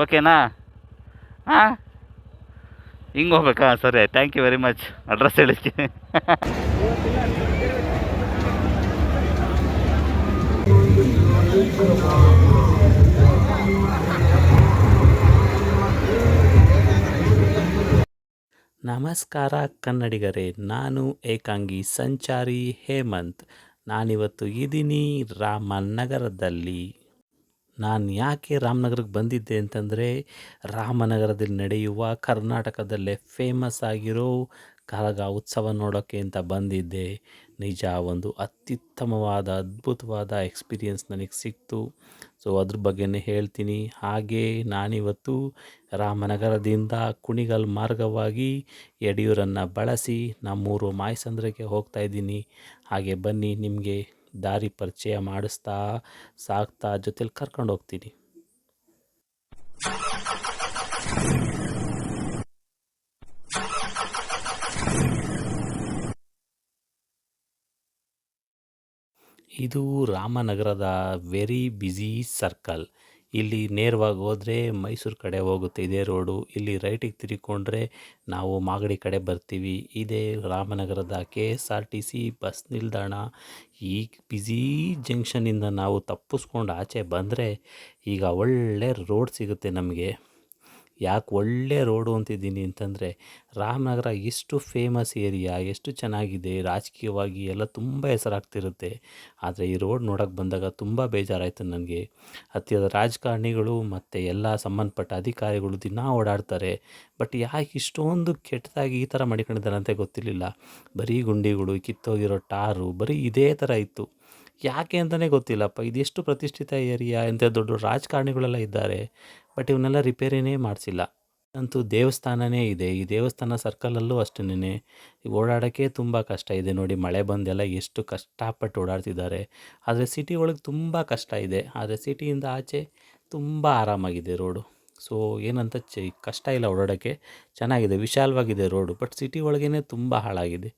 ಓಕೆನಾ? ಹಾಂ, ಹಿಂಗೆ ಹೋಗ್ಬೇಕಾ? ಸರಿ, thank you very much address ಹೇಳಿದ್ಕೆ. ನಮಸ್ಕಾರ ಕನ್ನಡಿಗರೇ, ನಾನು ಏಕಾಂಗಿ ಸಂಚಾರಿ ಹೇಮಂತ್. ನಾನಿವತ್ತು ಇದ್ದೀನಿ ರಾಮನಗರದಲ್ಲಿ. ನಾನು ಯಾಕೆ ರಾಮನಗರಕ್ಕೆ ಬಂದಿದ್ದೆ ಅಂತಂದರೆ, ರಾಮನಗರದಲ್ಲಿ ನಡೆಯುವ ಕರ್ನಾಟಕದಲ್ಲೇ ಫೇಮಸ್ ಆಗಿರೋ ಕರಗ ಉತ್ಸವ ನೋಡೋಕ್ಕೆ ಅಂತ ಬಂದಿದ್ದೆ. ನಿಜ, ಒಂದು ಅತ್ಯುತ್ತಮವಾದ ಅದ್ಭುತವಾದ ಎಕ್ಸ್ಪೀರಿಯೆನ್ಸ್ ನನಗೆ ಸಿಕ್ತು. ಸೊ ಅದ್ರ ಬಗ್ಗೆನೇ ಹೇಳ್ತೀನಿ. ಹಾಗೇ ನಾನಿವತ್ತು ರಾಮನಗರದಿಂದ ಕುಣಿಗಲ್ ಮಾರ್ಗವಾಗಿ ಯಡಿಯೂರನ್ನು ಬಳಸಿ ನಮ್ಮೂರು ಮಾಯಸಂದ್ರಕ್ಕೆ ಹೋಗ್ತಾಯಿದ್ದೀನಿ. ಹಾಗೆ ಬನ್ನಿ, ನಿಮಗೆ ದಾರಿ ಪರಿಚಯ ಮಾಡಿಸ್ತಾ ಸಾಗ್ತಾ ಜೊತೆಲಿ ಕರ್ಕೊಂಡು ಹೋಗ್ತೀನಿ. ಇದು ರಾಮನಗರದ ವೆರಿ ಬ್ಯುಸಿ ಸರ್ಕಲ್. ಇಲ್ಲಿ ನೇರವಾಗಿ ಹೋದರೆ ಮೈಸೂರು ಕಡೆ ಹೋಗುತ್ತೆ ಇದೇ ರೋಡು. ಇಲ್ಲಿ ರೈಟಿಗೆ ತಿರುಗಿಕೊಂಡ್ರೆ ನಾವು ಮಾಗಡಿ ಕಡೆ ಬರ್ತೀವಿ. ಇದೇ ರಾಮನಗರದ KSRTC ಬಸ್ ನಿಲ್ದಾಣ. ಈ ಬ್ಯುಸಿ ಜಂಕ್ಷನಿಂದ ನಾವು ತಪ್ಪಿಸ್ಕೊಂಡು ಆಚೆ ಬಂದರೆ ಈಗ ಒಳ್ಳೆ ರೋಡ್ ಸಿಗುತ್ತೆ ನಮಗೆ. ಯಾಕೆ ಒಳ್ಳೆ ರೋಡು ಅಂತಿದ್ದೀನಿ ಅಂತಂದರೆ, ರಾಮನಗರ ಎಷ್ಟು ಫೇಮಸ್ ಏರಿಯಾ, ಎಷ್ಟು ಚೆನ್ನಾಗಿದೆ, ರಾಜಕೀಯವಾಗಿ ಎಲ್ಲ ತುಂಬ ಹೆಸರಾಗ್ತಿರುತ್ತೆ. ಆದರೆ ಈ ರೋಡ್ ನೋಡೋಕ್ಕೆ ಬಂದಾಗ ತುಂಬ ಬೇಜಾರಾಯಿತು ನನಗೆ. ಹತ್ತಿರದ ರಾಜಕಾರಣಿಗಳು ಮತ್ತು ಎಲ್ಲ ಸಂಬಂಧಪಟ್ಟ ಅಧಿಕಾರಿಗಳು ದಿನ ಓಡಾಡ್ತಾರೆ. ಬಟ್ ಯಾಕೆ ಇಷ್ಟೊಂದು ಕೆಟ್ಟದಾಗಿ ಈ ಥರ ಮಾಡಿಕೊಂಡಿದ್ದಾರೆ ಅಂತ ಗೊತ್ತಿರಲಿಲ್ಲ. ಬರೀ ಗುಂಡಿಗಳು, ಕಿತ್ತೋಗಿರೋ ಟಾರು, ಬರೀ ಇದೇ ಥರ ಇತ್ತು. ಯಾಕೆ ಅಂತಲೇ ಗೊತ್ತಿಲ್ಲಪ್ಪ. ಇದೆಷ್ಟು ಪ್ರತಿಷ್ಠಿತ ಏರಿಯಾ, ಇಂಥ ದೊಡ್ಡ ರಾಜಕಾರಣಿಗಳೆಲ್ಲ ಇದ್ದಾರೆ, ಬಟ್ ಇವನ್ನೆಲ್ಲ ರಿಪೇರಿನೇ ಮಾಡಿಸಿಲ್ಲ. ಅಂತೂ ದೇವಸ್ಥಾನವೇ ಇದೆ. ಈ ದೇವಸ್ಥಾನ ಸರ್ಕಲಲ್ಲೂ ಅಷ್ಟೇನೆ ಓಡಾಡೋಕ್ಕೆ ತುಂಬ ಕಷ್ಟ ಇದೆ. ನೋಡಿ, ಮಳೆ ಬಂದೆಲ್ಲ ಎಷ್ಟು ಕಷ್ಟಪಟ್ಟು ಓಡಾಡ್ತಿದ್ದಾರೆ. ಆದರೆ ಸಿಟಿ ಒಳಗೆ ತುಂಬ ಕಷ್ಟ ಇದೆ. ಆದರೆ ಸಿಟಿಯಿಂದ ಆಚೆ ತುಂಬ ಆರಾಮಾಗಿದೆ ರೋಡು. ಸೊ ಏನಂತ ಕಷ್ಟ ಇಲ್ಲ ಓಡಾಡೋಕ್ಕೆ, ಚೆನ್ನಾಗಿದೆ, ವಿಶಾಲವಾಗಿದೆ ರೋಡು. ಬಟ್ ಸಿಟಿ ಒಳಗೇ ತುಂಬ ಹಾಳಾಗಿದೆ.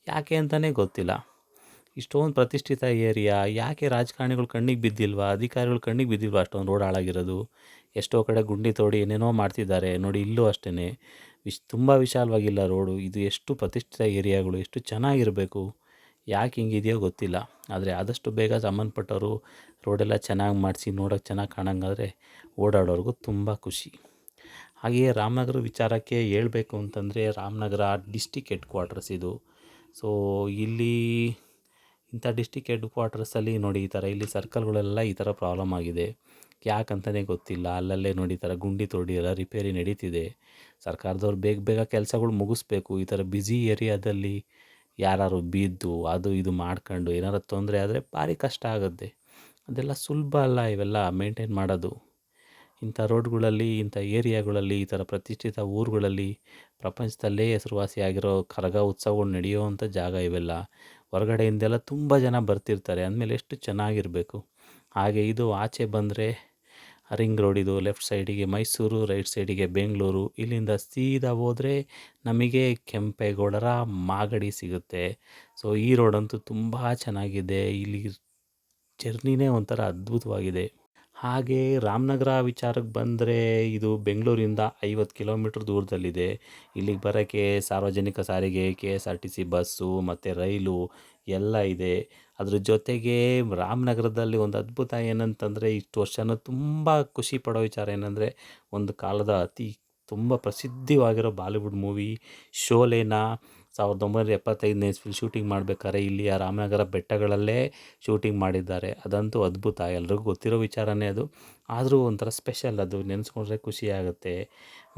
ಯಾಕೆ ಅಂತಲೇ ಗೊತ್ತಿಲ್ಲ. ಇಷ್ಟೊಂದು ಪ್ರತಿಷ್ಠಿತ ಏರಿಯಾ, ಯಾಕೆ ರಾಜಕಾರಣಿಗಳು ಕಣ್ಣಿಗೆ ಬಿದ್ದಿಲ್ವಾ, ಅಧಿಕಾರಿಗಳು ಕಣ್ಣಿಗೆ ಬಿದ್ದಿಲ್ವಾ ಅಷ್ಟೊಂದು ರೋಡ್ ಹಾಳಾಗಿರೋದು? ಎಷ್ಟೋ ಕಡೆ ಗುಂಡಿ ತೋಡಿ ಏನೇನೋ ಮಾಡ್ತಿದ್ದಾರೆ. ನೋಡಿ, ಇಲ್ಲೂ ಅಷ್ಟೇ ತುಂಬ ವಿಶಾಲವಾಗಿಲ್ಲ ರೋಡು. ಇದು ಎಷ್ಟು ಪ್ರತಿಷ್ಠಿತ ಏರಿಯಾಗಳು, ಎಷ್ಟು ಚೆನ್ನಾಗಿರಬೇಕು, ಯಾಕೆ ಹಿಂಗಿದೆಯೋ ಗೊತ್ತಿಲ್ಲ. ಆದರೆ ಆದಷ್ಟು ಬೇಗ ಸಂಬಂಧಪಟ್ಟವರು ರೋಡೆಲ್ಲ ಚೆನ್ನಾಗಿ ಮಾಡಿಸಿ ನೋಡೋಕ್ಕೆ ಚೆನ್ನಾಗಿ ಕಾಣಂಗಾದರೆ ಓಡಾಡೋರ್ಗೂ ತುಂಬ ಖುಷಿ. ಹಾಗೆಯೇ ರಾಮನಗರ ವಿಚಾರಕ್ಕೆ ಹೇಳ್ಬೇಕು ಅಂತಂದರೆ, ರಾಮನಗರ ಡಿಸ್ಟಿಕ್ ಹೆಡ್ ಕ್ವಾರ್ಟರ್ಸ್ ಇದು. ಸೊ ಇಲ್ಲಿ ಇಂಥ ಡಿಸ್ಟಿಕ್ ಹೆಡ್ ಕ್ವಾರ್ಟರ್ಸಲ್ಲಿ ನೋಡಿ, ಈ ಥರ ಇಲ್ಲಿ ಸರ್ಕಲ್ಗಳೆಲ್ಲ ಈ ಥರ ಪ್ರಾಬ್ಲಮ್ ಆಗಿದೆ. ಯಾಕಂತಲೇ ಗೊತ್ತಿಲ್ಲ. ಅಲ್ಲಲ್ಲೇ ನೋಡಿ, ಈ ಥರ ಗುಂಡಿ ತೋಡಿ ಎಲ್ಲ ರಿಪೇರಿ ನಡೀತಿದೆ. ಸರ್ಕಾರದವ್ರು ಬೇಗ ಬೇಗ ಕೆಲಸಗಳು ಮುಗಿಸ್ಬೇಕು. ಈ ಥರ ಬ್ಯುಸಿ ಏರಿಯಾದಲ್ಲಿ ಯಾರು ಬಿದ್ದು ಅದು ಇದು ಮಾಡ್ಕೊಂಡು ಏನಾರು ತೊಂದರೆ ಆದರೆ ಭಾರಿ ಕಷ್ಟ ಆಗುತ್ತೆ. ಅದೆಲ್ಲ ಸುಲಭ ಅಲ್ಲ ಇವೆಲ್ಲ ಮೇಂಟೈನ್ ಮಾಡೋದು. ಇಂಥ ರೋಡ್ಗಳಲ್ಲಿ, ಇಂಥ ಏರಿಯಾಗಳಲ್ಲಿ, ಈ ಥರ ಪ್ರತಿಷ್ಠಿತ ಊರುಗಳಲ್ಲಿ ಪ್ರಪಂಚದಲ್ಲೇ ಹೆಸರುವಾಸಿಯಾಗಿರೋ ಕರಗ ಉತ್ಸವಗಳು ನಡೆಯುವಂಥ ಜಾಗ ಇವೆಲ್ಲ. ಹೊರಗಡೆಯಿಂದೆಲ್ಲ ತುಂಬ ಜನ ಬರ್ತಿರ್ತಾರೆ. ಅಂದಮೇಲೆ ಎಷ್ಟು ಚೆನ್ನಾಗಿರಬೇಕು. ಹಾಗೆ ಇದು ಆಚೆ ಬಂದರೆ ರಿಂಗ್ ರೋಡ್, ಇದು ಲೆಫ್ಟ್ ಸೈಡಿಗೆ ಮೈಸೂರು, ರೈಟ್ ಸೈಡಿಗೆ ಬೆಂಗಳೂರು. ಇಲ್ಲಿಂದ ಸೀದಾ ಹೋದರೆ ನಮಗೆ ಕೆಂಪೇಗೌಡರ ಮಾಗಡಿ ಸಿಗುತ್ತೆ. ಸೊ ಈ ರೋಡಂತೂ ತುಂಬ ಚೆನ್ನಾಗಿದೆ. ಇಲ್ಲಿ ಜರ್ನಿನೇ ಒಂಥರ ಅದ್ಭುತವಾಗಿದೆ. ಹಾಗೆ ರಾಮನಗರ ವಿಚಾರಕ್ಕೆ ಬಂದರೆ, ಇದು ಬೆಂಗಳೂರಿಂದ 50 ಕಿಲೋಮೀಟ್ರ್ ದೂರದಲ್ಲಿದೆ. ಇಲ್ಲಿಗೆ ಬರೋಕ್ಕೆ ಸಾರ್ವಜನಿಕ ಸಾರಿಗೆ, KSRTC ಬಸ್ಸು ಮತ್ತು ರೈಲು ಎಲ್ಲ ಇದೆ. ಅದ್ರ ಜೊತೆಗೆ ರಾಮನಗರದಲ್ಲಿ ಒಂದು ಅದ್ಭುತ ಏನಂತಂದರೆ, ಇಷ್ಟು ವರ್ಷವೂ ತುಂಬ ಖುಷಿ ಪಡೋ ವಿಚಾರ ಏನಂದರೆ, ಒಂದು ಕಾಲದ ತುಂಬ ಪ್ರಸಿದ್ಧವಾಗಿರೋ ಬಾಲಿವುಡ್ ಮೂವಿ ಶೋಲೆನ 1975ನೇ ಇಸ್ವಿಲಿ ಶೂಟಿಂಗ್ ಮಾಡಬೇಕಾದ್ರೆ ಇಲ್ಲಿಯ ರಾಮನಗರ ಬೆಟ್ಟಗಳಲ್ಲೇ ಶೂಟಿಂಗ್ ಮಾಡಿದ್ದಾರೆ. ಅದಂತೂ ಅದ್ಭುತ, ಎಲ್ರಿಗೂ ಗೊತ್ತಿರೋ ವಿಚಾರನೇ ಅದು. ಆದರೂ ಒಂಥರ ಸ್ಪೆಷಲ್, ಅದು ನೆನೆಸ್ಕೊಂಡ್ರೆ ಖುಷಿಯಾಗುತ್ತೆ.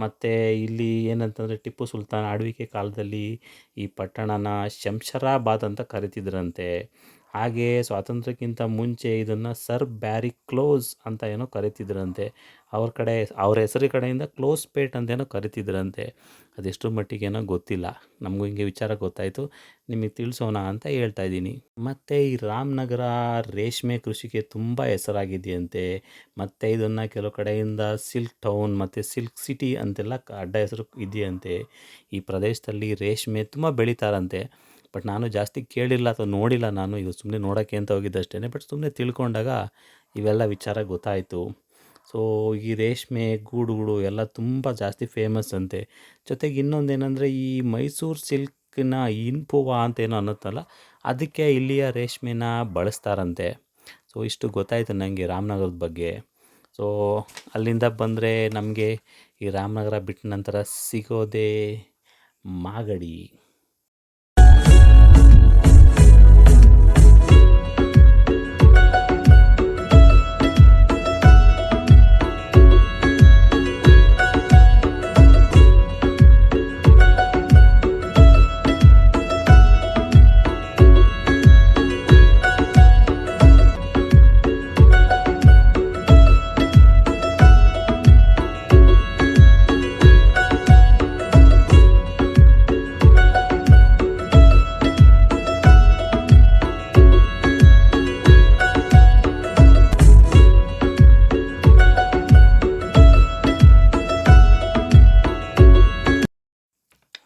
ಮತ್ತು ಇಲ್ಲಿ ಏನಂತಂದರೆ, ಟಿಪ್ಪು ಸುಲ್ತಾನ್ ಆಳ್ವಿಕೆ ಕಾಲದಲ್ಲಿ ಈ ಪಟ್ಟಣನ ಶಂಷರಾಬಾದ್ ಅಂತ ಕರಿತಿದ್ರಂತೆ. ಹಾಗೆಯೇ ಸ್ವಾತಂತ್ರ್ಯಕ್ಕಿಂತ ಮುಂಚೆ ಇದನ್ನು ಸರ್ ಬ್ಯಾರಿ ಕ್ಲೋಸ್ ಅಂತ ಏನೋ ಕರಿತಿದ್ರಂತೆ. ಅವ್ರ ಹೆಸರು ಕಡೆಯಿಂದ ಕ್ಲೋಸ್ ಪೇಟ್ ಅಂತೇನೋ ಕರಿತಿದ್ರಂತೆ. ಅದೆಷ್ಟರ ಮಟ್ಟಿಗೇನೋ ಗೊತ್ತಿಲ್ಲ. ನಮಗೂ ಹಿಂಗೆ ವಿಚಾರ ಗೊತ್ತಾಯಿತು, ನಿಮಗೆ ತಿಳಿಸೋಣ ಅಂತ ಹೇಳ್ತಾ ಇದ್ದೀನಿ. ಮತ್ತು ಈ ರಾಮನಗರ ರೇಷ್ಮೆ ಕೃಷಿಗೆ ತುಂಬ ಹೆಸರಾಗಿದೆಯಂತೆ. ಮತ್ತು ಇದನ್ನು ಕೆಲವು ಕಡೆಯಿಂದ ಸಿಲ್ಕ್ ಟೌನ್ ಮತ್ತು ಸಿಲ್ಕ್ ಸಿಟಿ ಅಂತೆಲ್ಲ ಅಡ್ಡ ಹೆಸರು ಇದೆಯಂತೆ. ಈ ಪ್ರದೇಶದಲ್ಲಿ ರೇಷ್ಮೆ ತುಂಬ ಬೆಳೀತಾರಂತೆ. ಬಟ್ ನಾನು ಜಾಸ್ತಿ ಕೇಳಿಲ್ಲ ಅಥವಾ ನೋಡಿಲ್ಲ. ನಾನು ಇದು ಸುಮ್ಮನೆ ನೋಡೋಕ್ಕೆ ಅಂತ ಹೋಗಿದ್ದಷ್ಟೇ. ಬಟ್ ಸುಮ್ಮನೆ ತಿಳ್ಕೊಂಡಾಗ ಇವೆಲ್ಲ ವಿಚಾರ ಗೊತ್ತಾಯಿತು. ಸೊ ಈ ರೇಷ್ಮೆ ಗೂಡುಗಳು ಎಲ್ಲ ತುಂಬ ಜಾಸ್ತಿ ಫೇಮಸ್ ಅಂತೆ. ಜೊತೆಗೆ ಇನ್ನೊಂದೇನೆಂದರೆ ಈ ಮೈಸೂರು ಸಿಲ್ಕ್‌ನ ಇನ್ಪುವ ಅಂತೇನೋ ಅನ್ನುತ್ತಲ್ಲ, ಅದಕ್ಕೆ ಇಲ್ಲಿಯ ರೇಷ್ಮೆನ ಬಳಸ್ತಾರಂತೆ. ಸೊ ಇಷ್ಟು ಗೊತ್ತಾಯಿತು ನನಗೆ ರಾಮನಗರದ ಬಗ್ಗೆ. ಸೊ ಅಲ್ಲಿಂದ ಬಂದರೆ ನಮಗೆ ಈ ರಾಮನಗರ ಬಿಟ್ಟ ನಂತರ ಸಿಗೋದೇ ಮಾಗಡಿ.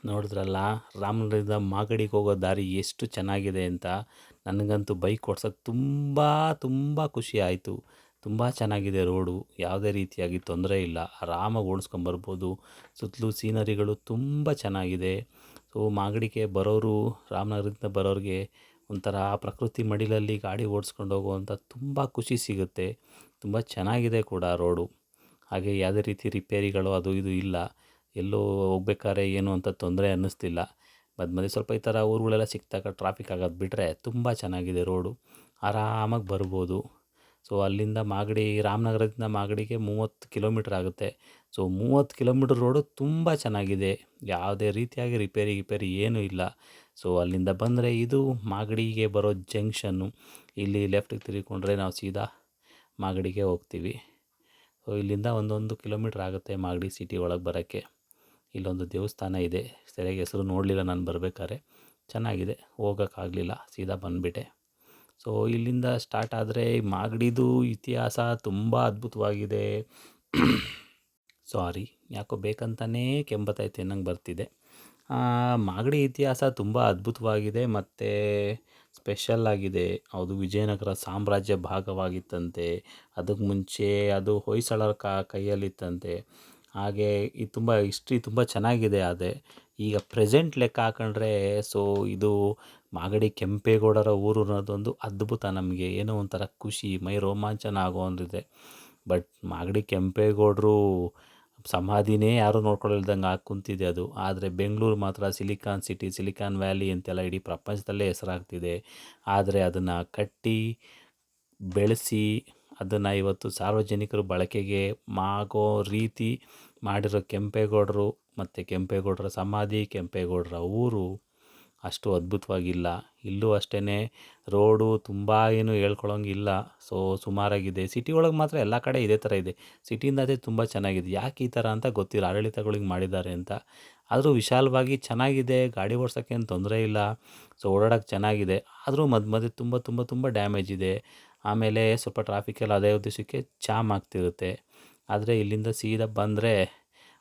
ನೋಡಿದ್ರಲ್ಲ, ರಾಮನಗರದಿಂದ ಮಾಗಡಿಗೆ ಹೋಗೋ ದಾರಿ ಎಷ್ಟು ಚೆನ್ನಾಗಿದೆ ಅಂತ. ನನಗಂತೂ ಬೈಕ್ ಓಡ್ಸೋಕ್ಕೆ ತುಂಬ ತುಂಬ ಖುಷಿ ಆಯಿತು. ತುಂಬ ಚೆನ್ನಾಗಿದೆ ರೋಡು, ಯಾವುದೇ ರೀತಿಯಾಗಿ ತೊಂದರೆ ಇಲ್ಲ, ಆರಾಮಾಗಿ ಓಡಿಸ್ಕೊಂಬರ್ಬೋದು. ಸುತ್ತಲೂ ಸೀನರಿಗಳು ತುಂಬ ಚೆನ್ನಾಗಿದೆ. ಸೊ ಮಾಗಡಿಗೆ ಬರೋರು, ರಾಮನಗರದಿಂದ ಬರೋರಿಗೆ ಒಂಥರ ಪ್ರಕೃತಿ ಮಡಿಲಲ್ಲಿ ಗಾಡಿ ಓಡಿಸ್ಕೊಂಡು ಹೋಗುವಂಥ ತುಂಬ ಖುಷಿ ಸಿಗುತ್ತೆ. ತುಂಬ ಚೆನ್ನಾಗಿದೆ ಕೂಡ ರೋಡು. ಹಾಗೆ ಯಾವುದೇ ರೀತಿ ರಿಪೇರಿಗಳು ಅದು ಇದು ಇಲ್ಲ. ಎಲ್ಲೋ ಹೋಗ್ಬೇಕಾದ್ರೆ ಏನು ಅಂತ ತೊಂದರೆ ಅನ್ನಿಸ್ತಿಲ್ಲ. ಮಧ್ಯ ಮಧ್ಯೆ ಸ್ವಲ್ಪ ಈ ಥರ ಊರುಗಳೆಲ್ಲ ಸಿಕ್ಕಿದಾಗ ಟ್ರಾಫಿಕ್ ಆಗೋದು ಬಿಟ್ಟರೆ ತುಂಬ ಚೆನ್ನಾಗಿದೆ ರೋಡು, ಆರಾಮಾಗಿ ಬರ್ಬೋದು. ಸೊ ಅಲ್ಲಿಂದ ಮಾಗಡಿ, ರಾಮನಗರದಿಂದ ಮಾಗಡಿಗೆ 30 ಕಿಲೋಮೀಟ್ರ್ ಆಗುತ್ತೆ. ಸೊ 30 ಕಿಲೋಮೀಟ್ರ್ ರೋಡು ತುಂಬ ಚೆನ್ನಾಗಿದೆ, ಯಾವುದೇ ರೀತಿಯಾಗಿ ರಿಪೇರಿ ಗಿಪೇರಿ ಏನೂ ಇಲ್ಲ. ಸೊ ಅಲ್ಲಿಂದ ಬಂದರೆ ಇದು ಮಾಗಡಿಗೆ ಬರೋ ಜಂಕ್ಷನ್ನು. ಇಲ್ಲಿ ಲೆಫ್ಟಿಗೆ ತಿರುಗಿಕೊಂಡ್ರೆ ನಾವು ಸೀದಾ ಮಾಗಡಿಗೆ ಹೋಗ್ತೀವಿ. ಸೊ ಇಲ್ಲಿಂದ 1 ಕಿಲೋಮೀಟ್ರ್ ಆಗುತ್ತೆ ಮಾಗಡಿ ಸಿಟಿ ಒಳಗೆ ಬರೋಕ್ಕೆ. ಇಲ್ಲೊಂದು ದೇವಸ್ಥಾನ ಇದೆ, ಸರಿಯಾಗಿ ಹೆಸರು ನೋಡಲಿಲ್ಲ ನಾನು ಬರಬೇಕಾದ್ರೆ. ಚೆನ್ನಾಗಿದೆ, ಹೋಗೋಕ್ಕಾಗಲಿಲ್ಲ, ಸೀದಾ ಬಂದುಬಿಟ್ಟೆ. ಸೊ ಇಲ್ಲಿಂದ ಸ್ಟಾರ್ಟ್ ಆದರೆ ಮಾಗಡಿದು ಇತಿಹಾಸ ತುಂಬ ಅದ್ಭುತವಾಗಿದೆ. ಸಾರಿ, ಯಾಕೋ ಬೇಕಂತಲೇ ಕೆಂಬತೈತೆ ಅನ್ನಂಗೆ ಬರ್ತಿದೆ. ಮಾಗಡಿ ಇತಿಹಾಸ ತುಂಬ ಅದ್ಭುತವಾಗಿದೆ ಮತ್ತು ಸ್ಪೆಷಲ್ ಆಗಿದೆ. ಅದು ವಿಜಯನಗರ ಸಾಮ್ರಾಜ್ಯ ಭಾಗವಾಗಿತ್ತಂತೆ. ಅದಕ್ಕೆ ಮುಂಚೆ ಅದು ಹೊಯ್ಸಳರ ಕೈಯಲ್ಲಿತ್ತಂತೆ. ಹಾಗೆ ಇದು ತುಂಬ ಹಿಸ್ಟ್ರಿ ತುಂಬ ಚೆನ್ನಾಗಿದೆ. ಅದೇ ಈಗ ಪ್ರೆಸೆಂಟ್ ಲೆಕ್ಕ ಹಾಕೊಂಡ್ರೆ, ಸೊ ಇದು ಮಾಗಡಿ ಕೆಂಪೇಗೌಡರ ಊರು ಅನ್ನೋದೊಂದು ಅದ್ಭುತ. ನಮಗೆ ಏನೋ ಒಂಥರ ಖುಷಿ, ಮೈ ರೋಮಾಂಚನ ಆಗೋವಂತಿದೆ. ಬಟ್ ಮಾಗಡಿ ಕೆಂಪೇಗೌಡರು ಸಮಾಧಿನೇ ಯಾರೂ ನೋಡ್ಕೊಳ್ಳಿಲ್ದಂಗೆ ಆಗಿ ಕುಂತಿದೆ ಅದು. ಆದರೆ ಬೆಂಗಳೂರು ಮಾತ್ರ ಸಿಲಿಕಾನ್ ಸಿಟಿ, ಸಿಲಿಕಾನ್ ವ್ಯಾಲಿ ಅಂತೆಲ್ಲ ಇಡೀ ಪ್ರಪಂಚದಲ್ಲೇ ಹೆಸರಾಗ್ತಿದೆ. ಆದರೆ ಅದನ್ನು ಕಟ್ಟಿ ಬೆಳೆಸಿ ಅದನ್ನು ಇವತ್ತು ಸಾರ್ವಜನಿಕರು ಬಳಕೆಗೆ ಆಗೋ ರೀತಿ ಮಾಡಿರೋ ಕೆಂಪೇಗೌಡರು ಮತ್ತು ಕೆಂಪೇಗೌಡರ ಸಮಾಧಿ, ಕೆಂಪೇಗೌಡರ ಊರು ಅಷ್ಟು ಅದ್ಭುತವಾಗಿಲ್ಲ. ಇಲ್ಲೂ ಅಷ್ಟೇ, ರೋಡು ತುಂಬ ಏನು ಹೇಳ್ಕೊಳಂಗಿಲ್ಲ. ಸೊ ಸುಮಾರಾಗಿದೆ. ಸಿಟಿ ಒಳಗೆ ಮಾತ್ರ ಎಲ್ಲ ಕಡೆ ಇದೇ ಥರ ಇದೆ. ಸಿಟಿಯಿಂದ ಅದೇ ತುಂಬ ಚೆನ್ನಾಗಿದೆ. ಯಾಕೆ ಈ ಥರ ಅಂತ ಗೊತ್ತಿಲ್ಲ, ಆಡಳಿತಗಳಿಗೆ ಮಾಡಿದ್ದಾರೆ ಅಂತ. ಆದರೂ ವಿಶಾಲವಾಗಿ ಚೆನ್ನಾಗಿದೆ, ಗಾಡಿ ಓಡ್ಸೋಕ್ಕೇನು ತೊಂದರೆ ಇಲ್ಲ. ಸೊ ಓಡಾಡೋಕ್ಕೆ ಚೆನ್ನಾಗಿದೆ. ಆದರೂ ಮಧ್ಯ ಮಧ್ಯೆ ತುಂಬ ತುಂಬ ತುಂಬ ಡ್ಯಾಮೇಜ್ ಇದೆ. ಆಮೇಲೆ ಸ್ವಲ್ಪ ಟ್ರಾಫಿಕೆಲ್ಲ ಅದೇ ಉದ್ದೇಶಕ್ಕೆ ಜಾಮ್ ಆಗ್ತಿರುತ್ತೆ. ಆದರೆ ಇಲ್ಲಿಂದ ಸೀದಾ ಬಂದರೆ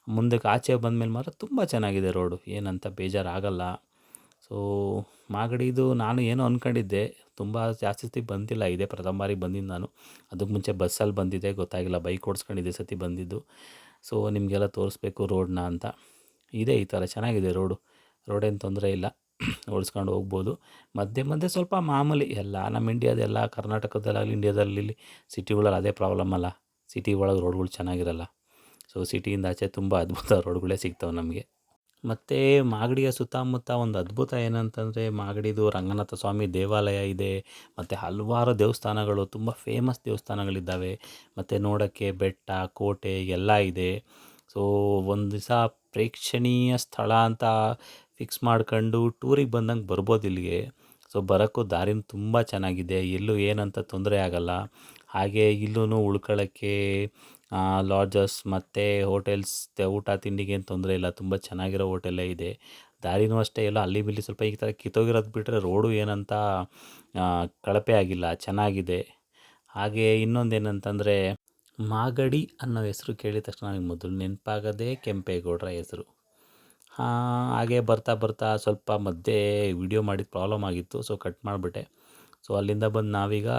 ಮುಂದಕ್ಕೆ ಆಚೆ ಬಂದಮೇಲೆ ಮಾತ್ರ ತುಂಬ ಚೆನ್ನಾಗಿದೆ ರೋಡು, ಏನಂತ ಬೇಜಾರಾಗಲ್ಲ. ಸೊ ಮಾಗಡಿದು ನಾನು ಏನೋ ಅಂದ್ಕೊಂಡಿದ್ದೆ, ತುಂಬ ಜಾಸ್ತಿ ಸತಿ ಬಂದಿಲ್ಲ, ಇದೇ ಪ್ರಥಮ ಬಾರಿಗೆ ಬಂದಿದ್ದು ನಾನು. ಅದಕ್ಕೆ ಮುಂಚೆ ಬಸ್ಸಲ್ಲಿ ಬಂದಿದ್ದೆ, ಗೊತ್ತಾಗಿಲ್ಲ, ಬೈಕ್ ಓಡಿಸ್ಕೊಂಡಿದ್ದೆ ಸತಿ ಬಂದಿದ್ದು. ಸೊ ನಿಮಗೆಲ್ಲ ತೋರಿಸ್ಬೇಕು ರೋಡನ್ನ ಅಂತ. ಇದೆ ಈ ಥರ ಚೆನ್ನಾಗಿದೆ ರೋಡು, ರೋಡೇನು ತೊಂದರೆ ಇಲ್ಲ, ಓಡಿಸ್ಕೊಂಡು ಹೋಗ್ಬೋದು. ಮಧ್ಯೆ ಮಧ್ಯೆ ಸ್ವಲ್ಪ ಮಾಮೂಲಿ, ಎಲ್ಲ ನಮ್ಮ ಇಂಡಿಯಾದೆಲ್ಲ, ಕರ್ನಾಟಕದಲ್ಲಾಗಲಿ ಇಂಡಿಯಾದಲ್ಲಿ ಸಿಟಿಗಳಲ್ಲಿ ಅದೇ ಪ್ರಾಬ್ಲಮ್ ಅಲ್ಲ, ಸಿಟಿ ಒಳಗೆ ರೋಡ್ಗಳು ಚೆನ್ನಾಗಿರಲ್ಲ. ಸೊ ಸಿಟಿಯಿಂದ ಆಚೆ ತುಂಬ ಅದ್ಭುತ ರೋಡ್ಗಳೇ ಸಿಗ್ತವೆ ನಮಗೆ. ಮತ್ತು ಮಾಗಡಿಯ ಸುತ್ತಮುತ್ತ ಒಂದು ಅದ್ಭುತ ಏನಂತಂದರೆ, ಮಾಗಡಿದು ರಂಗನಾಥ ಸ್ವಾಮಿ ದೇವಾಲಯ ಇದೆ, ಮತ್ತು ಹಲವಾರು ದೇವಸ್ಥಾನಗಳು, ತುಂಬ ಫೇಮಸ್ ದೇವಸ್ಥಾನಗಳಿದ್ದಾವೆ. ಮತ್ತು ನೋಡೋಕ್ಕೆ ಬೆಟ್ಟ, ಕೋಟೆ ಎಲ್ಲ ಇದೆ. ಸೊ ಒಂದು ದಿವಸ ಪ್ರೇಕ್ಷಣೀಯ ಸ್ಥಳ ಅಂತ ಫಿಕ್ಸ್ ಮಾಡ್ಕೊಂಡು ಟೂರಿಗೆ ಬಂದಂಗೆ ಬರ್ಬೋದು ಇಲ್ಲಿಗೆ. ಸೊ ಬರೋಕ್ಕೂ ದಾರಿನೂ ತುಂಬ ಚೆನ್ನಾಗಿದೆ, ಎಲ್ಲೂ ಏನಂತ ತೊಂದರೆ ಆಗೋಲ್ಲ. ಹಾಗೆ ಇಲ್ಲೂ ಉಳ್ಕೊಳ್ಳೋಕ್ಕೆ ಲಾಡ್ಜಸ್ ಮತ್ತು ಹೋಟೆಲ್ಸ್, ಊಟ ತಿಂಡಿಗೇನು ತೊಂದರೆ ಇಲ್ಲ, ತುಂಬ ಚೆನ್ನಾಗಿರೋ ಹೋಟೆಲ್ಲೇ ಇದೆ. ದಾರಿನೂ ಅಷ್ಟೇ, ಎಲ್ಲ ಅಲ್ಲಿ ಬಿಲ್ಲಿ ಸ್ವಲ್ಪ ಈ ಥರ ಕಿತ್ತೋಗಿರೋದು ಬಿಟ್ಟರೆ ರೋಡು ಏನಂತ ಕಳಪೆ ಆಗಿಲ್ಲ, ಚೆನ್ನಾಗಿದೆ. ಹಾಗೆ ಇನ್ನೊಂದೇನಂತಂದರೆ, ಮಾಗಡಿ ಅನ್ನೋ ಹೆಸರು ಕೇಳಿದ ತಕ್ಷಣ ನನಗೆ ಮೊದಲು ನೆನಪಾಗೋದೇ ಕೆಂಪೇಗೌಡರ ಹೆಸರು. ಹಾಗೆ ಬರ್ತಾ ಬರ್ತಾ ಸ್ವಲ್ಪ ಮಧ್ಯೆ ವಿಡಿಯೋ ಮಾಡಿದ ಪ್ರಾಬ್ಲಮ್ ಆಗಿತ್ತು, ಸೊ ಕಟ್ ಮಾಡಿಬಿಟ್ಟೆ. ಸೊ ಅಲ್ಲಿಂದ ಬಂದು ನಾವೀಗ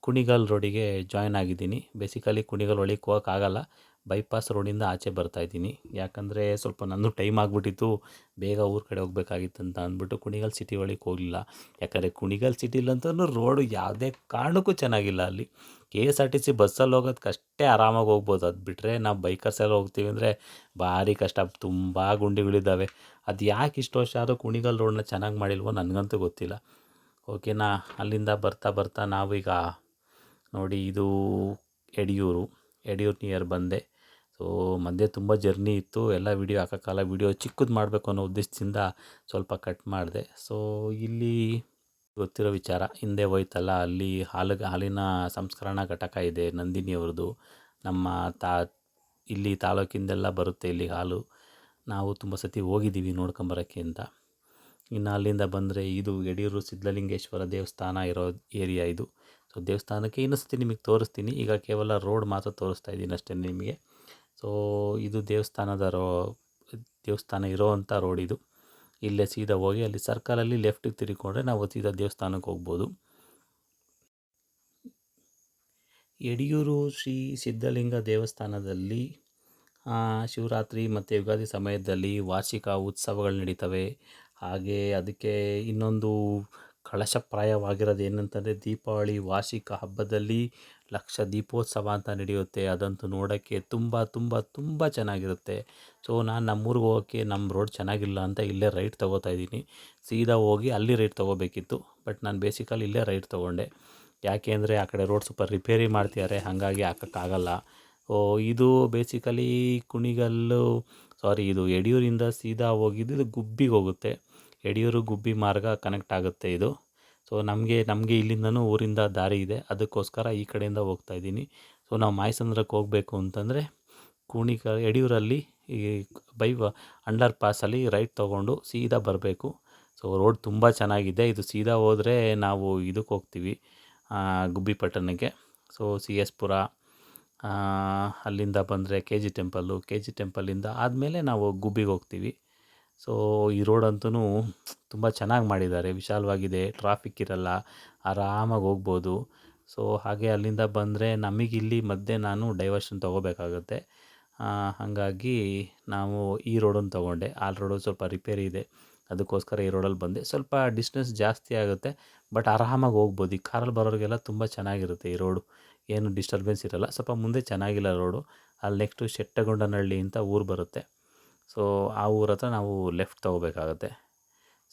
ಕುಣಿಗಲ್ ರೋಡಿಗೆ ಜಾಯ್ನ್ ಆಗಿದ್ದೀನಿ. ಬೇಸಿಕಲಿ ಕುಣಿಗಲ್ ಒಳಗೆ ಹೋಗೋಕ್ಕಾಗಲ್ಲ, ಬೈಪಾಸ್ ರೋಡಿಂದ ಆಚೆ ಬರ್ತಾಯಿದ್ದೀನಿ. ಯಾಕಂದರೆ ಸ್ವಲ್ಪ ನಂದು ಟೈಮ್ ಆಗಿಬಿಟ್ಟಿತ್ತು, ಬೇಗ ಊರ ಕಡೆ ಹೋಗ್ಬೇಕಾಗಿತ್ತು ಅಂತ ಅಂದ್ಬಿಟ್ಟು ಕುಣಿಗಲ್ ಸಿಟಿ ಒಳಗೆ ಹೋಗಲಿಲ್ಲ. ಯಾಕಂದರೆ ಕುಣಿಗಲ್ ಸಿಟಿಲಂತೂ ರೋಡು ಯಾವುದೇ ಕಾರಣಕ್ಕೂ ಚೆನ್ನಾಗಿಲ್ಲ. ಅಲ್ಲಿ KSRTC ಬಸ್ಸಲ್ಲಿ ಹೋಗೋದಕ್ಕಷ್ಟೇ ಆರಾಮಾಗಿ ಹೋಗ್ಬೋದು. ಅದು ಬಿಟ್ಟರೆ ನಾವು ಬೈಕರ್ಸೆಲ್ಲ ಹೋಗ್ತೀವಿ ಅಂದರೆ ಭಾರಿ ಕಷ್ಟ, ತುಂಬ ಗುಂಡಿಗಳಿದ್ದಾವೆ. ಅದು ಯಾಕೆ ಇಷ್ಟು ವರ್ಷ ಆದರೂ ಕುಣಿಗಲ್ ರೋಡನ್ನ ಚೆನ್ನಾಗಿ ಮಾಡಿಲ್ವೋ ನನಗಂತೂ ಗೊತ್ತಿಲ್ಲ. ಓಕೆನಾ. ಅಲ್ಲಿಂದ ಬರ್ತಾ ಬರ್ತಾ ನಾವೀಗ ನೋಡಿ, ಇದು ಯಡಿಯೂರು ನಿಯರ್ ಬಂದೆ. ಸೊ ಮಧ್ಯೆ ತುಂಬ ಜರ್ನಿ ಇತ್ತು, ಎಲ್ಲ ವೀಡಿಯೋ ಹಾಕೋಕ್ಕಲ್ಲ, ವೀಡಿಯೋ ಚಿಕ್ಕದು ಮಾಡಬೇಕು ಅನ್ನೋ ಉದ್ದೇಶದಿಂದ ಸ್ವಲ್ಪ ಕಟ್ ಮಾಡಿದೆ. ಸೊ ಇಲ್ಲಿ ಗೊತ್ತಿರೋ ವಿಚಾರ, ಹಿಂದೆ ಹೋಯ್ತಲ್ಲ, ಅಲ್ಲಿ ಹಾಲಿನ ಸಂಸ್ಕರಣಾ ಘಟಕ ಇದೆ ನಂದಿನಿಯವ್ರದ್ದು. ನಮ್ಮ ಇಲ್ಲಿ ತಾಲೂಕಿಂದೆಲ್ಲ ಬರುತ್ತೆ ಇಲ್ಲಿ ಹಾಲು. ನಾವು ತುಂಬ ಸತಿ ಹೋಗಿದ್ದೀವಿ ನೋಡ್ಕೊಂಬರೋಕ್ಕೆ ಅಂತ. ಇನ್ನು ಅಲ್ಲಿಂದ ಬಂದರೆ ಇದು ಯಡಿಯೂರು ಸಿದ್ಧಲಿಂಗೇಶ್ವರ ದೇವಸ್ಥಾನ ಇರೋ ಏರಿಯಾ ಇದು. ಸೊ ದೇವಸ್ಥಾನಕ್ಕೆ ಇನ್ನೊಂದು ನಿಮಗೆ ತೋರಿಸ್ತೀನಿ. ಈಗ ಕೇವಲ ರೋಡ್ ಮಾತ್ರ ತೋರಿಸ್ತಾ ಇದ್ದೀನಿ ಅಷ್ಟೇ ನಿಮಗೆ. ಸೊ ಇದು ದೇವಸ್ಥಾನ ಇರೋವಂಥ ರೋಡ್ ಇದು. ಇಲ್ಲೇ ಸೀದಾ ಹೋಗಿ ಅಲ್ಲಿ ಸರ್ಕಲಲ್ಲಿ ಲೆಫ್ಟಿಗೆ ತಿರುಗಿಕೊಂಡ್ರೆ ನಾವು ಸೀದಾ ದೇವಸ್ಥಾನಕ್ಕೆ ಹೋಗ್ಬೋದು. ಯಡಿಯೂರು ಶ್ರೀ ಸಿದ್ಧಲಿಂಗ ದೇವಸ್ಥಾನದಲ್ಲಿ ಶಿವರಾತ್ರಿ ಮತ್ತು ಯುಗಾದಿ ಸಮಯದಲ್ಲಿ ವಾರ್ಷಿಕ ಉತ್ಸವಗಳು ನಡೀತವೆ. ಹಾಗೆ ಅದಕ್ಕೆ ಇನ್ನೊಂದು ಕಳಶಪ್ರಾಯವಾಗಿರೋದು ಏನಂತಂದರೆ, ದೀಪಾವಳಿ ವಾರ್ಷಿಕ ಹಬ್ಬದಲ್ಲಿ ಲಕ್ಷ ದೀಪೋತ್ಸವ ಅಂತ ನಡೆಯುತ್ತೆ. ಅದಂತೂ ನೋಡೋಕ್ಕೆ ತುಂಬ ತುಂಬ ತುಂಬ ಚೆನ್ನಾಗಿರುತ್ತೆ. ಸೊ ನಾನು ನಮ್ಮೂರಿಗೆ ಹೋಗೋಕ್ಕೆ ನಮ್ಮ ರೋಡ್ ಚೆನ್ನಾಗಿಲ್ಲ ಅಂತ ಇಲ್ಲೇ ರೈಟ್ ತೊಗೋತಾ ಇದ್ದೀನಿ. ಸೀದಾ ಹೋಗಿ ಅಲ್ಲಿ ರೈಟ್ ತೊಗೋಬೇಕಿತ್ತು, ಬಟ್ ನಾನು ಬೇಸಿಕಲಿ ಇಲ್ಲೇ ರೈಟ್ ತೊಗೊಂಡೆ. ಯಾಕೆ ಅಂದರೆ ಆ ಕಡೆ ರೋಡ್ ಸ್ವಲ್ಪ ರಿಪೇರಿ ಮಾಡ್ತಿದ್ದಾರೆ, ಹಾಗಾಗಿ ಹಾಕೋಕ್ಕಾಗಲ್ಲ. ಇದು ಬೇಸಿಕಲಿ ಇದು ಯಡಿಯೂರಿಂದ ಸೀದಾ ಹೋಗಿದ್ದು ಇದು ಗುಬ್ಬಿಗೆ ಹೋಗುತ್ತೆ. ಯಡಿಯೂರು ಗುಬ್ಬಿ ಮಾರ್ಗ ಕನೆಕ್ಟ್ ಆಗುತ್ತೆ ಇದು. ಸೊ ನಮಗೆ ಇಲ್ಲಿಂದನೂ ಊರಿಂದ ದಾರಿ ಇದೆ, ಅದಕ್ಕೋಸ್ಕರ ಈ ಕಡೆಯಿಂದ ಹೋಗ್ತಾಯಿದ್ದೀನಿ. ಸೊ ನಾವು ಮಾಯಸಂದ್ರಕ್ಕೆ ಹೋಗಬೇಕು ಅಂತಂದರೆ ಯಡಿಯೂರಲ್ಲಿ ಈ ಅಂಡರ್ ಪಾಸಲ್ಲಿ ರೈಟ್ ತೊಗೊಂಡು ಸೀದಾ ಬರಬೇಕು. ಸೊ ರೋಡ್ ತುಂಬ ಚೆನ್ನಾಗಿದೆ. ಇದು ಸೀದಾ ಹೋದರೆ ನಾವು ಇದಕ್ಕೆ ಹೋಗ್ತೀವಿ, ಗುಬ್ಬಿ ಪಟ್ಟಣಕ್ಕೆ. ಸೊ CS ಪುರ, ಅಲ್ಲಿಂದ ಬಂದರೆ KG ಟೆಂಪಲ್ಲಿಂದ ಆದಮೇಲೆ ನಾವು ಗುಬ್ಬಿಗೆ ಹೋಗ್ತೀವಿ. ಸೊ ಈ ರೋಡಂತೂ ತುಂಬ ಚೆನ್ನಾಗಿ ಮಾಡಿದ್ದಾರೆ, ವಿಶಾಲವಾಗಿದೆ, ಟ್ರಾಫಿಕ್ ಇರಲ್ಲ, ಆರಾಮಾಗಿ ಹೋಗ್ಬೋದು. ಸೊ ಹಾಗೆ ಅಲ್ಲಿಂದ ಬಂದರೆ ನಮಗಿಲ್ಲಿ ಮಧ್ಯೆ ನಾನು ಡೈವರ್ಷನ್ ತೊಗೋಬೇಕಾಗುತ್ತೆ. ಹಾಗಾಗಿ ನಾವು ಈ ರೋಡನ್ನು ತೊಗೊಂಡೆ. ಆ ರೋಡು ಸ್ವಲ್ಪ ರಿಪೇರಿ ಇದೆ, ಅದಕ್ಕೋಸ್ಕರ ಈ ರೋಡಲ್ಲಿ ಬಂದೆ. ಸ್ವಲ್ಪ ಡಿಸ್ಟೆನ್ಸ್ ಜಾಸ್ತಿ ಆಗುತ್ತೆ, ಬಟ್ ಆರಾಮಾಗಿ ಹೋಗ್ಬೋದು. ಈ ಕಾರಲ್ಲಿ ಬರೋರಿಗೆಲ್ಲ ತುಂಬ ಚೆನ್ನಾಗಿರುತ್ತೆ ಈ ರೋಡು, ಏನು ಡಿಸ್ಟರ್ಬೆನ್ಸ್ ಇರೋಲ್ಲ. ಸ್ವಲ್ಪ ಮುಂದೆ ಚೆನ್ನಾಗಿಲ್ಲ ರೋಡು. ಅಲ್ಲಿ ನೆಕ್ಸ್ಟು ಶೆಟ್ಟಗೊಂಡನಹಳ್ಳಿ ಅಂತ ಊರು ಬರುತ್ತೆ. ಸೊ ಆ ಊರ ಹತ್ರ ನಾವು ಲೆಫ್ಟ್ ತೊಗೋಬೇಕಾಗತ್ತೆ.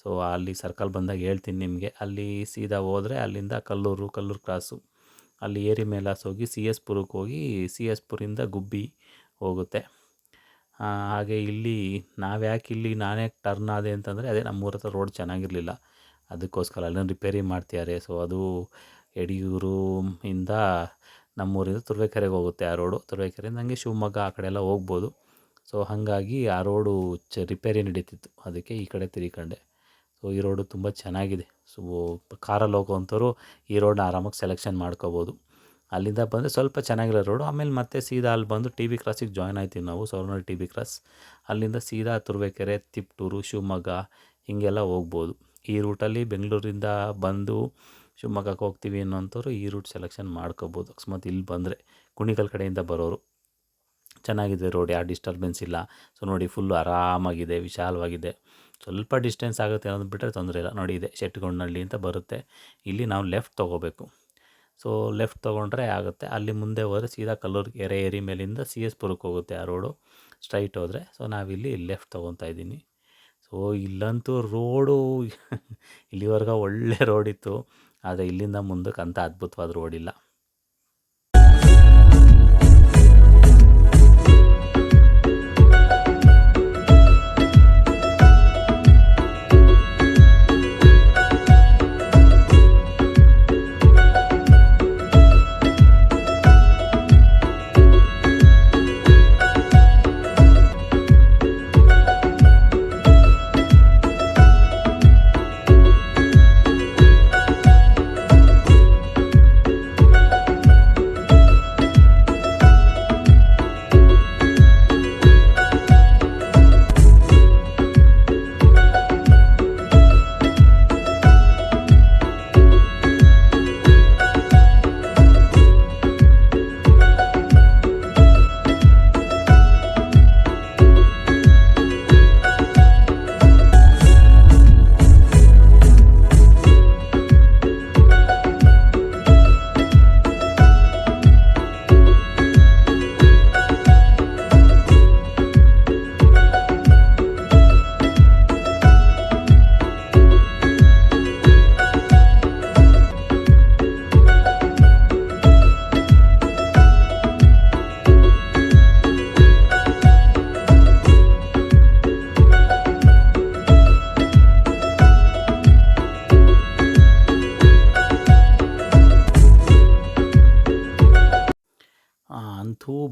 ಸೊ ಅಲ್ಲಿ ಸರ್ಕಲ್ ಬಂದಾಗ ಹೇಳ್ತೀನಿ ನಿಮಗೆ. ಅಲ್ಲಿ ಸೀದಾ ಹೋದರೆ ಅಲ್ಲಿಂದ ಕಲ್ಲೂರು ಕ್ರಾಸು, ಅಲ್ಲಿ ಏರಿ ಮೇಲಾಸ್ ಹೋಗಿ CS ಪುರಕ್ಕೆ ಹೋಗಿ CS ಪುರಿಂದ ಗುಬ್ಬಿ ಹೋಗುತ್ತೆ. ಹಾಗೆ ಇಲ್ಲಿ ನಾನೇ ಟರ್ನ್ ಆದೆ ಅಂತಂದರೆ, ಅದೇ ನಮ್ಮೂರ ಹತ್ರ ರೋಡ್ ಚೆನ್ನಾಗಿರಲಿಲ್ಲ, ಅದಕ್ಕೋಸ್ಕರ ಅಲ್ಲೊಂದು ರಿಪೇರಿ ಮಾಡ್ತಿದ್ದಾರೆ. ಸೊ ಅದು ಯಡಿಯೂರು ಇಂದ ನಮ್ಮೂರಿಂದ ತುರುವೇಕೆರೆಗೆ ಹೋಗುತ್ತೆ ಆ ರೋಡು. ತುರುವೇಕೆರೆಯಿಂದ ಹಂಗೆ ಶಿವಮೊಗ್ಗ ಆ ಕಡೆ ಎಲ್ಲ ಹೋಗ್ಬೋದು. ಸೊ ಹಾಗಾಗಿ ಆ ರೋಡು ರಿಪೇರಿ ನಡೀತಿತ್ತು, ಅದಕ್ಕೆ ಈ ಕಡೆ ತಿರ್ಕೊಂಡೆ. ಸೊ ಈ ರೋಡು ತುಂಬ ಚೆನ್ನಾಗಿದೆ. ಸೊ ಕಾರಲ್ಲಿ ಹೋಗೋವಂಥವ್ರು ಈ ರೋಡನ್ನ ಆರಾಮಾಗಿ ಸೆಲೆಕ್ಷನ್ ಮಾಡ್ಕೋಬೋದು. ಅಲ್ಲಿಂದ ಬಂದರೆ ಸ್ವಲ್ಪ ಚೆನ್ನಾಗಿರೋ ರೋಡು. ಆಮೇಲೆ ಮತ್ತೆ ಸೀದಾ ಅಲ್ಲಿ ಬಂದು TB ಕ್ರಾಸಿಗೆ ಜಾಯ್ನ್ ಆಯ್ತೀವಿ ನಾವು, ಸವರ್ನಹಳ್ಳಿ TB ಕ್ರಾಸ್. ಅಲ್ಲಿಂದ ಸೀದಾ ತುರುವೇಕೆರೆ, ತಿಪಟೂರು, ಶಿವಮೊಗ್ಗ ಹೀಗೆಲ್ಲ ಹೋಗ್ಬೋದು. ಈ ರೂಟಲ್ಲಿ ಬೆಂಗಳೂರಿಂದ ಬಂದು ಶಿವಮೊಗ್ಗಕ್ಕೆ ಹೋಗ್ತೀವಿ ಅನ್ನೋಂಥವ್ರು ಈ ರೂಟ್ ಸೆಲೆಕ್ಷನ್ ಮಾಡ್ಕೋಬೋದು. ಅಕಸ್ಮಾತ್ ಇಲ್ಲಿ ಬಂದರೆ ಕುಣಿಗಲ್ ಕಡೆಯಿಂದ ಬರೋರು. ಚೆನ್ನಾಗಿದೆ ರೋಡ್, ಯಾವ ಡಿಸ್ಟರ್ಬೆನ್ಸ್ ಇಲ್ಲ. ಸೊ ನೋಡಿ, ಫುಲ್ಲು ಆರಾಮಾಗಿದೆ, ವಿಶಾಲವಾಗಿದೆ. ಸ್ವಲ್ಪ ಡಿಸ್ಟೆನ್ಸ್ ಆಗುತ್ತೆ ಅನ್ನೋದು ಬಿಟ್ಟರೆ ತೊಂದರೆ ಇಲ್ಲ. ನೋಡಿ, ಇದೆ ಶೆಟ್ಟಗೊಂಡನಹಳ್ಳಿ ಅಂತ ಬರುತ್ತೆ. ಇಲ್ಲಿ ನಾವು ಲೆಫ್ಟ್ ತೊಗೋಬೇಕು. ಸೊ ಲೆಫ್ಟ್ ತೊಗೊಂಡ್ರೆ ಆಗುತ್ತೆ. ಅಲ್ಲಿ ಮುಂದೆ ಹೋದರೆ ಸೀದಾ ಕಲ್ಲೂರು ಏರಿ ಮೇಲಿಂದ CS ಪುರಕ್ಕೆ ಹೋಗುತ್ತೆ ಆ ರೋಡು, ಸ್ಟ್ರೈಟ್ ಹೋದರೆ. ಸೊ ನಾವಿಲ್ಲಿ ಲೆಫ್ಟ್ ತೊಗೊತಾ ಇದ್ದೀನಿ. ಸೊ ಇಲ್ಲಂತೂ ರೋಡು ಇಲ್ಲಿವರೆಗೆ ಒಳ್ಳೆ ರೋಡಿತ್ತು, ಆದರೆ ಇಲ್ಲಿಂದ ಮುಂದಕ್ಕೆ ಅಂಥ ಅದ್ಭುತವಾದ ರೋಡಿಲ್ಲ.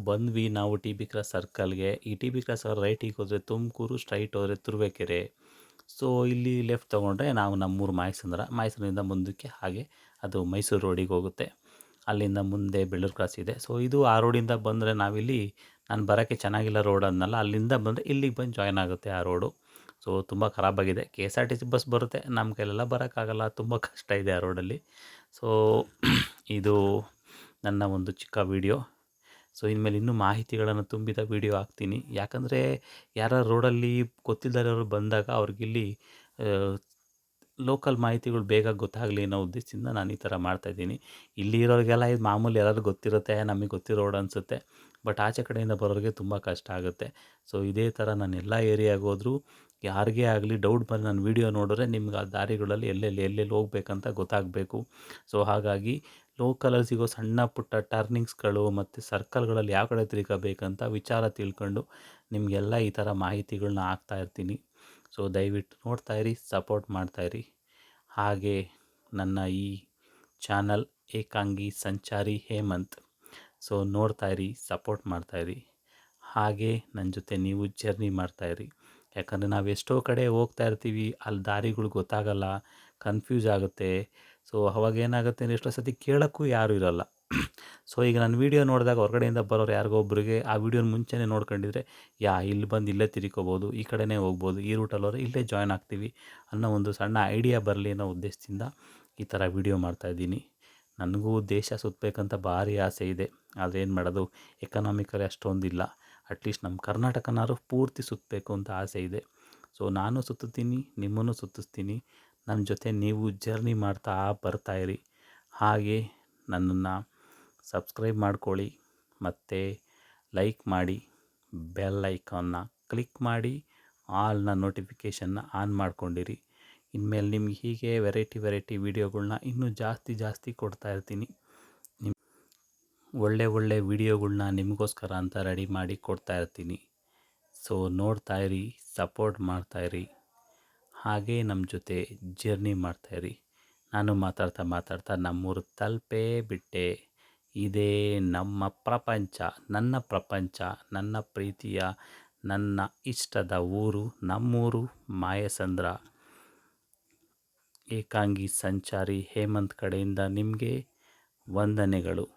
ಬಂದ್ವಿ ನಾವು ಟಿ ಬಿ ಕ್ರಾಸ್ ಸರ್ಕಲ್ಗೆ. ಈ ಟಿ ಬಿ ಕ್ರಾಸ್ ರೈಟಿಗೆ ಹೋದರೆ ತುಮಕೂರು, ಸ್ಟ್ರೈಟ್ ಹೋದರೆ ತುರುವೇಕೆರೆ. ಸೊ ಇಲ್ಲಿ ಲೆಫ್ಟ್ ತೊಗೊಂಡ್ರೆ ನಾವು ನಮ್ಮೂರು ಮಾಯಸಂದ್ರದಿಂದ ಮುಂದಕ್ಕೆ ಹಾಗೆ ಅದು ಮೈಸೂರು ರೋಡಿಗೆ ಹೋಗುತ್ತೆ. ಅಲ್ಲಿಂದ ಮುಂದೆ ಬೆಳ್ಳೂರು ಕ್ರಾಸ್ ಇದೆ. ಸೊ ಇದು ಆ ರೋಡಿಂದ ಬಂದರೆ ನಾವಿಲ್ಲಿ ನಾನು ಬರೋಕ್ಕೆ ಚೆನ್ನಾಗಿಲ್ಲ ರೋಡ್ ಅಂದನಲ್ಲ, ಅಲ್ಲಿಂದ ಬಂದರೆ ಇಲ್ಲಿಗೆ ಬಂದು ಜಾಯ್ನ್ ಆಗುತ್ತೆ ಆ ರೋಡು. ಸೊ ತುಂಬ ಖರಾಬಾಗಿದೆ. K S R T C bus ಬರುತ್ತೆ, ನಮ್ಮ ಕೈಲೆಲ್ಲ ಬರೋಕ್ಕಾಗಲ್ಲ, ತುಂಬ ಕಷ್ಟ ಇದೆ ಆ ರೋಡಲ್ಲಿ. ಸೊ ಇದು ನನ್ನ ಒಂದು ಚಿಕ್ಕ ವೀಡಿಯೋ. ಸೊ ಇನ್ಮೇಲೆ ಇನ್ನೂ ಮಾಹಿತಿಗಳನ್ನು ತುಂಬಿದ ವೀಡಿಯೋ ಹಾಕ್ತೀನಿ. ಯಾಕಂದರೆ ಯಾರು ರೋಡಲ್ಲಿ ಗೊತ್ತಿಲ್ಲದವರು ಬಂದಾಗ ಅವ್ರಿಗಿಲ್ಲಿ ಲೋಕಲ್ ಮಾಹಿತಿಗಳು ಬೇಗ ಗೊತ್ತಾಗಲಿ ಅನ್ನೋ ಉದ್ದೇಶದಿಂದ ನಾನು ಈ ಥರ ಮಾಡ್ತಾಯಿದ್ದೀನಿ. ಇಲ್ಲಿ ಇರೋರಿಗೆಲ್ಲ ಇದು ಮಾಮೂಲಿ, ಎಲ್ಲರಿಗೂ ಗೊತ್ತಿರುತ್ತೆ, ನಮಗೆ ಗೊತ್ತಿರೋ ರೋಡ್ ಅನಿಸುತ್ತೆ. ಬಟ್ ಆಚೆ ಕಡೆಯಿಂದ ಬರೋರಿಗೆ ತುಂಬ ಕಷ್ಟ ಆಗುತ್ತೆ. ಸೊ ಇದೇ ಥರ ನಾನು ಎಲ್ಲ ಏರಿಯಾಗೆ ಹೋದರೂ ಯಾರಿಗೇ ಆಗಲಿ ಡೌಟ್ ಬಂದು ನನ್ನ ವೀಡಿಯೋ ನೋಡಿದ್ರೆ ನಿಮ್ಗೆ ಆ ದಾರಿಗಳಲ್ಲಿ ಎಲ್ಲೆಲ್ಲಿ ಹೋಗ್ಬೇಕಂತ ಗೊತ್ತಾಗಬೇಕು. ಸೊ ಹಾಗಾಗಿ ಲೋಕಲಲ್ಲಿ ಸಿಗೋ ಸಣ್ಣ ಪುಟ್ಟ ಟರ್ನಿಂಗ್ಸ್ಗಳು ಮತ್ತು ಸರ್ಕಲ್ಗಳಲ್ಲಿ ಯಾವ ಕಡೆ ತಿರ್ಗಬೇಕಂತ ವಿಚಾರ ತಿಳ್ಕೊಂಡು ನಿಮಗೆಲ್ಲ ಈ ಥರ ಮಾಹಿತಿಗಳನ್ನ ಹಾಕ್ತಾಯಿರ್ತೀನಿ. ಸೊ ದಯವಿಟ್ಟು ನೋಡ್ತಾಯಿರಿ, ಸಪೋರ್ಟ್ ಮಾಡ್ತಾಯಿರಿ. ಹಾಗೆ ನನ್ನ ಈ ಚಾನಲ್ ಏಕಾಂಗಿ ಸಂಚಾರಿ ಹೇಮಂತ್. ಸೊ ನೋಡ್ತಾಯಿರಿ, ಸಪೋರ್ಟ್ ಮಾಡ್ತಾಯಿರಿ. ಹಾಗೆ ನನ್ನ ಜೊತೆ ನೀವು ಜರ್ನಿ ಮಾಡ್ತಾಯಿರಿ. ಯಾಕಂದರೆ ನಾವು ಎಷ್ಟೋ ಕಡೆ ಹೋಗ್ತಾ ಇರ್ತೀವಿ, ಅಲ್ಲಿ ದಾರಿಗಳು ಗೊತ್ತಾಗಲ್ಲ, ಕನ್ಫ್ಯೂಸ್ ಆಗುತ್ತೆ. ಸೊ ಅವಾಗೇನಾಗುತ್ತೆ ಅಂದರೆ ಎಷ್ಟೋ ಸತಿ ಕೇಳೋಕ್ಕೂ ಯಾರೂ ಇರೋಲ್ಲ. ಸೊ ಈಗ ನನ್ನ ವೀಡಿಯೋ ನೋಡಿದಾಗ ಹೊರಗಡೆಯಿಂದ ಬರೋರು ಯಾರಿಗೋ ಒಬ್ಬರಿಗೆ ಆ ವೀಡಿಯೋನ ಮುಂಚೆನೇ ನೋಡ್ಕೊಂಡಿದ್ರೆ ಇಲ್ಲಿ ಬಂದು ಇಲ್ಲೇ ತಿರ್ಕೋಬೋದು, ಈ ಕಡೆನೇ ಹೋಗ್ಬೋದು, ಈ ರೂಟಲ್ಲಿ ಹೋದರೆ ಇಲ್ಲೇ ಜಾಯ್ನ್ ಆಗ್ತೀವಿ ಅನ್ನೋ ಒಂದು ಸಣ್ಣ ಐಡಿಯಾ ಬರಲಿ ಅನ್ನೋ ಉದ್ದೇಶದಿಂದ ಈ ಥರ ವೀಡಿಯೋ ಮಾಡ್ತಾಯಿದ್ದೀನಿ. ನನಗೂ ದೇಶ ಸುತ್ತಬೇಕಂತ ಭಾರಿ ಆಸೆ ಇದೆ. ಆದರೆ ಏನು ಮಾಡೋದು, ಎಕನಾಮಿಕಲಿ ಅಷ್ಟೊಂದಿಲ್ಲ. ಅಟ್ಲೀಸ್ಟ್ ನಮ್ಮ ಕರ್ನಾಟಕನಾದ್ರು ಪೂರ್ತಿ ಸುತ್ತಬೇಕು ಅಂತ ಆಸೆ ಇದೆ. ಸೊ ನಾನು ಸುತ್ತುತ್ತೀನಿ, ನಿಮ್ಮನ್ನು ಸುತ್ತಿಸ್ತೀನಿ. ನನ್ನ ಜೊತೆ ನೀವು ಜರ್ನಿ ಮಾಡ್ತಾ ಬರ್ತಾಯಿರಿ. ಹಾಗೆ ನನ್ನನ್ನು ಸಬ್ಸ್ಕ್ರೈಬ್ ಮಾಡ್ಕೊಳ್ಳಿ, ಮತ್ತು ಲೈಕ್ ಮಾಡಿ, ಬೆಲ್ ಐಕಾನ್ನ ಕ್ಲಿಕ್ ಮಾಡಿ, ಆಲ್ನ ನೋಟಿಫಿಕೇಷನ್ನ ಆನ್ ಮಾಡ್ಕೊಂಡಿರಿ. ಇನ್ಮೇಲೆ ನಿಮ್ಗೆ ಹೀಗೆ ವೆರೈಟಿ ವೀಡಿಯೋಗಳ್ನ ಇನ್ನೂ ಜಾಸ್ತಿ ಕೊಡ್ತಾಯಿರ್ತೀನಿ. ಒಳ್ಳೆ ವೀಡಿಯೋಗಳ್ನ ನಿಮಗೋಸ್ಕರ ಅಂತ ರೆಡಿ ಮಾಡಿ ಕೊಡ್ತಾಯಿರ್ತೀನಿ. ಸೊ ನೋಡ್ತಾಯಿರಿ, ಸಪೋರ್ಟ್ ಮಾಡ್ತಾಯಿರಿ. ಹಾಗೇ ನಮ್ಮ ಜೊತೆ ಜರ್ನಿ ಮಾಡ್ತಾಯಿರಿ. ನಾನು ಮಾತಾಡ್ತಾ ನಮ್ಮೂರು ತಲುಪೇ ಬಿಟ್ಟೆ. ಇದೇ ನಮ್ಮ ಪ್ರಪಂಚ, ನನ್ನ ಪ್ರಪಂಚ, ನನ್ನ ಪ್ರೀತಿಯ, ನನ್ನ ಇಷ್ಟದ ಊರು, ನಮ್ಮೂರು ಮಾಯಸಂದ್ರ. ಏಕಾಂಗಿ ಸಂಚಾರಿ ಹೇಮಂತ್ ಕಡೆಯಿಂದ ನಿಮಗೆ ವಂದನೆಗಳು.